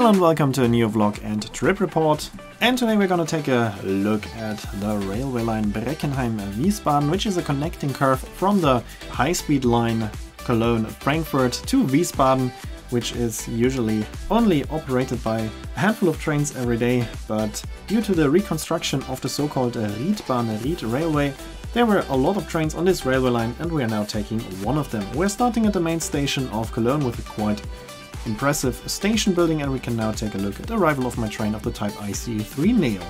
Hello and welcome to a new vlog and trip report. And today we're gonna take a look at the railway line Breckenheim-Wiesbaden, which is a connecting curve from the high-speed line Cologne-Frankfurt to Wiesbaden, which is usually only operated by a handful of trains every day, but due to the reconstruction of the so-called Riedbahn Ried railway, there were a lot of trains on this railway line and we are now taking one of them. We're starting at the main station of Cologne with a quite impressive station building, and we can now take a look at the arrival of my train of the type ICE3 Neo.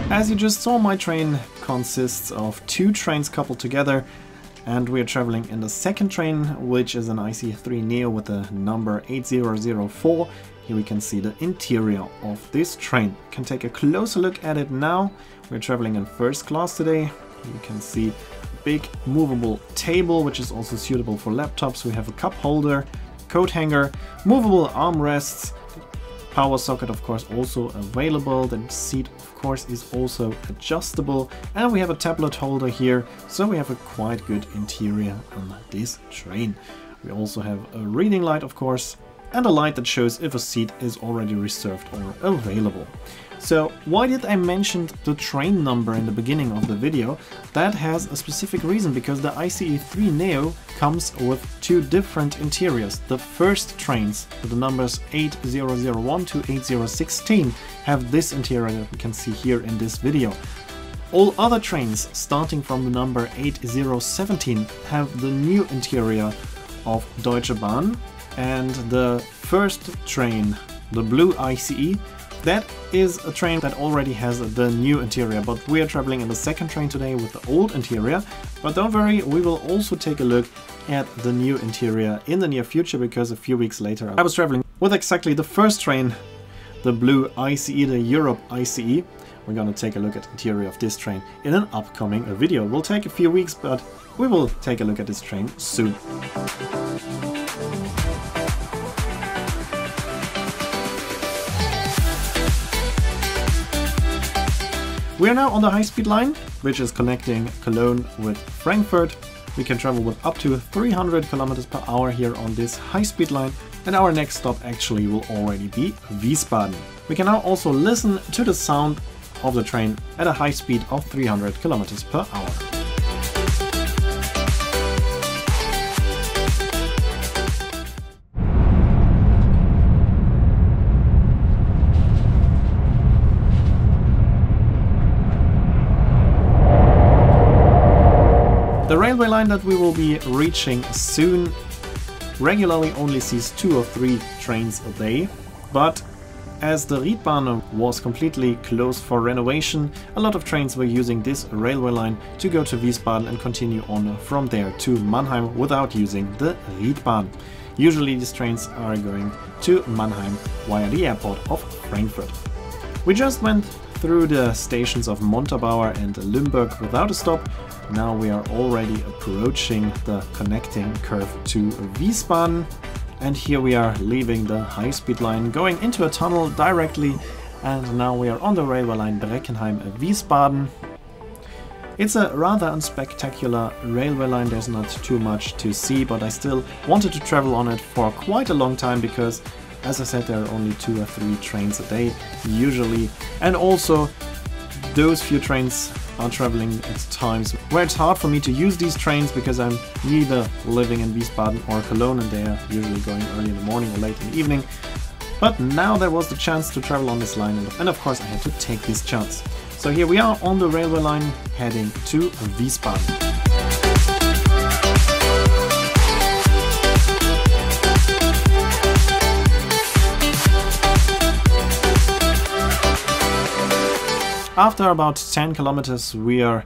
As you just saw, my train consists of two trains coupled together, and we are traveling in the second train, which is an ICE3 Neo with the number 8004. Here we can see the interior of this train. You can take a closer look at it now. We're traveling in first class today. You can see a big movable table, which is also suitable for laptops. We have a cup holder, coat hanger, movable armrests, power socket of course also available. The seat of course is also adjustable, and we have a tablet holder here, so we have a quite good interior on this train. We also have a reading light of course, and a light that shows if a seat is already reserved or available. So why did I mention the train number in the beginning of the video? That has a specific reason, because the ICE3 Neo comes with two different interiors. The first trains with the numbers 8001 to 8016 have this interior that we can see here in this video. All other trains starting from the number 8017 have the new interior of Deutsche Bahn, and the first train, the blue ICE, that is a train that already has the new interior, but we are traveling in the second train today with the old interior. But don't worry, we will also take a look at the new interior in the near future, because a few weeks later I was traveling with exactly the first train, the blue ICE, the Europe ICE. We're gonna take a look at the interior of this train in an upcoming video. It will take a few weeks, but we will take a look at this train soon. We are now on the high-speed line, which is connecting Cologne with Frankfurt. We can travel with up to 300 km per hour here on this high-speed line, and our next stop actually will already be Wiesbaden. We can now also listen to the sound of the train at a high speed of 300 km per hour. The railway line that we will be reaching soon regularly only sees 2 or 3 trains a day, but as the Riedbahn was completely closed for renovation, a lot of trains were using this railway line to go to Wiesbaden and continue on from there to Mannheim without using the Riedbahn. Usually these trains are going to Mannheim via the airport of Frankfurt. We just went through the stations of Montabaur and Limburg without a stop. Now we are already approaching the connecting curve to Wiesbaden, and here we are leaving the high-speed line, going into a tunnel directly, and now we are on the railway line Breckenheim-Wiesbaden. It's a rather unspectacular railway line, there's not too much to see, but I still wanted to travel on it for quite a long time, because as I said, there are only 2 or 3 trains a day usually, and also those few trains are traveling at times where it's hard for me to use these trains, because I'm neither living in Wiesbaden or Cologne, and they are usually going early in the morning or late in the evening. But now there was the chance to travel on this line, and of course I had to take this chance. So here we are on the railway line heading to Wiesbaden. After about 10 kilometers we are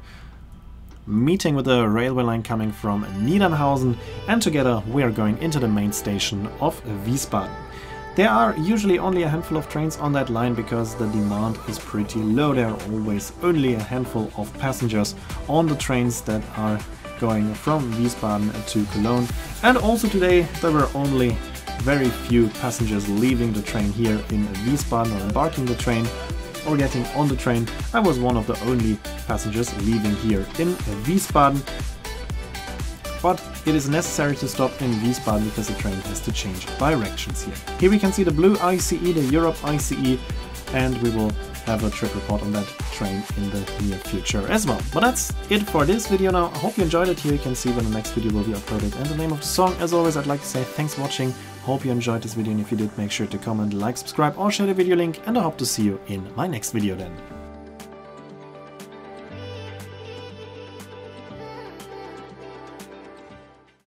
meeting with the railway line coming from Niedernhausen, and together we are going into the main station of Wiesbaden. There are usually only a handful of trains on that line because the demand is pretty low. There are always only a handful of passengers on the trains that are going from Wiesbaden to Cologne. And also today there were only very few passengers leaving the train here in Wiesbaden or embarking the train or getting on the train. I was one of the only passengers leaving here in Wiesbaden. But it is necessary to stop in Wiesbaden because the train has to change directions here. Here we can see the blue ICE, the Europe ICE, and we will have a trip report on that train in the near future as well. But that's it for this video now. I hope you enjoyed it. Here you can see when the next video will be uploaded and the name of the song. As always, I'd like to say thanks for watching. Hope you enjoyed this video, and if you did, make sure to comment, like, subscribe or share the video link, and I hope to see you in my next video then.